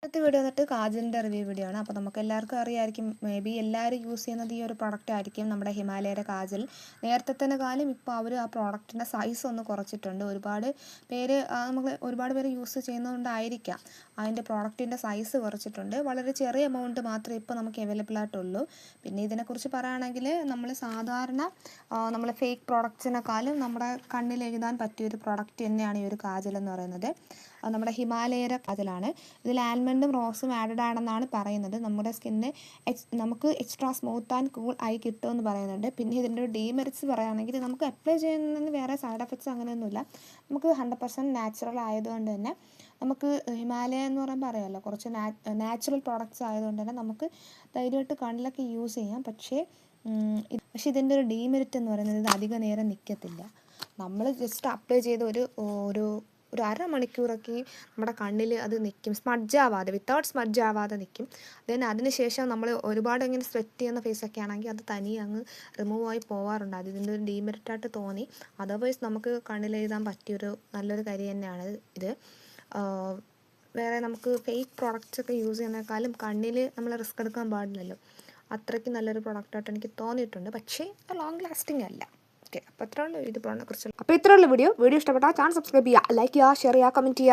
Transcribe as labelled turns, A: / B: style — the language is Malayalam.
A: ഇന്നത്തെ വീഡിയോ വന്നിട്ട് കാജലിൻ്റെ റിവ്യൂ വീഡിയോ ആണ്. അപ്പോൾ നമുക്ക് എല്ലാവർക്കും അറിയാമായിരിക്കും, മേ ബി എല്ലാവരും യൂസ് ചെയ്യുന്നത് ഈ ഒരു പ്രൊഡക്റ്റ് ആയിരിക്കും, നമ്മുടെ ഹിമാലയയുടെ കാജൽ. നേരത്തെ തന്നെ കാലം ഇപ്പോൾ അവർ ആ പ്രോഡക്റ്റിൻ്റെ സൈസ് ഒന്ന് കുറച്ചിട്ടുണ്ട്. ഒരുപാട് പേര് യൂസ് ചെയ്യുന്നതുകൊണ്ടായിരിക്കാം അതിൻ്റെ പ്രോഡക്റ്റിൻ്റെ സൈസ് കുറച്ചിട്ടുണ്ട്. വളരെ ചെറിയ എമൗണ്ട് മാത്രമേ ഇപ്പോൾ നമുക്ക് അവൈലബിൾ ആയിട്ടുള്ളൂ. പിന്നെ ഇതിനെക്കുറിച്ച് പറയുകയാണെങ്കിൽ നമ്മൾ ഫേക്ക് പ്രോഡക്റ്റ്സിനെക്കാളും നമ്മുടെ കണ്ണിൽ എഴുതാൻ പറ്റിയൊരു പ്രോഡക്റ്റ് തന്നെയാണ് ഈ ഒരു കാജൽ എന്ന് പറയുന്നത്. നമ്മുടെ ഹിമാലയയുടെ കാജലാണ്. ഇതിൽ ആൽമണ്ടും റോസും ആഡഡ് ആണെന്നാണ് പറയുന്നത്. നമ്മുടെ സ്കിന്നിന് നമുക്ക് എക്സ്ട്രാ സ്മൂത്ത് ആൻഡ് കൂൾ ആയി കിട്ടുമെന്ന് പറയുന്നുണ്ട്. പിന്നെ ഇതിൻ്റെ ഒരു ഡീമെറിറ്റ്സ് പറയുകയാണെങ്കിൽ നമുക്ക് അപ്ലൈ ചെയ്യുന്നതിന് വേറെ സൈഡ് എഫക്ട്സ് അങ്ങനെയൊന്നുമില്ല. നമുക്ക് 100% നാച്ചുറൽ ആയതുകൊണ്ട് തന്നെ നമുക്ക് ഹിമാലയ എന്ന് പറയുമ്പോൾ അറിയാമല്ലോ, കുറച്ച് നാച്ചുറൽ പ്രോഡക്റ്റ്സ് ആയതുകൊണ്ട് തന്നെ നമുക്ക് ധൈര്യമായിട്ട് കണ്ണിലൊക്കെ യൂസ് ചെയ്യാം. പക്ഷേ ഇതിൻ്റെ ഒരു ഡീമെറിറ്റ് എന്ന് പറയുന്നത് ഇത് അധിക നേരം നിൽക്കത്തില്ല. നമ്മൾ ജസ്റ്റ് അപ്ലൈ ചെയ്ത് ഒരു അരമണിക്കൂറൊക്കെ നമ്മുടെ കണ്ണിൽ അത് നിൽക്കും, സ്മഡ്ജ് ആവാതെ, വിത്തൗട്ട് സ്മഡ്ജ് ആവാതെ നിൽക്കും. അതിനുശേഷം നമ്മൾ ഒരുപാട് ഇങ്ങനെ സ്വെറ്റ് ചെയ്യുന്ന ഫേസൊക്കെ ആണെങ്കിൽ അത് തനിയെ അങ്ങ് റിമൂവ് ആയി പോകാറുണ്ട്. അത് ഇതിൻ്റെ ഒരു ഡീമെറിറ്റായിട്ട് തോന്നി. അതർവൈസ് നമുക്ക് കണ്ണിൽ എഴുതാൻ പറ്റിയൊരു നല്ലൊരു കാര്യം തന്നെയാണ് ഇത്. വേറെ നമുക്ക് ഫേക്ക് പ്രോഡക്റ്റ്സ് ഒക്കെ യൂസ് ചെയ്യുന്നതിനേക്കാളും കണ്ണിൽ നമ്മൾ റിസ്ക് എടുക്കാൻ പാടില്ലല്ലോ. അത്രയ്ക്ക് നല്ലൊരു പ്രോഡക്റ്റായിട്ട് എനിക്ക് തോന്നിയിട്ടുണ്ട്. പക്ഷേ ലോങ് ലാസ്റ്റിംഗ് അല്ല. അപ്പോൾ ഇത്രയുള്ള വീഡിയോ ഇഷ്ടപ്പെട്ടാൽ ചാനൽ സബ്സ്ക്രൈബ് ചെയ്യുക, ലൈക്ക് ചെയ്യുക, ഷെയർ ചെയ്യുക, കമൻറ്റ് ചെയ്യുക.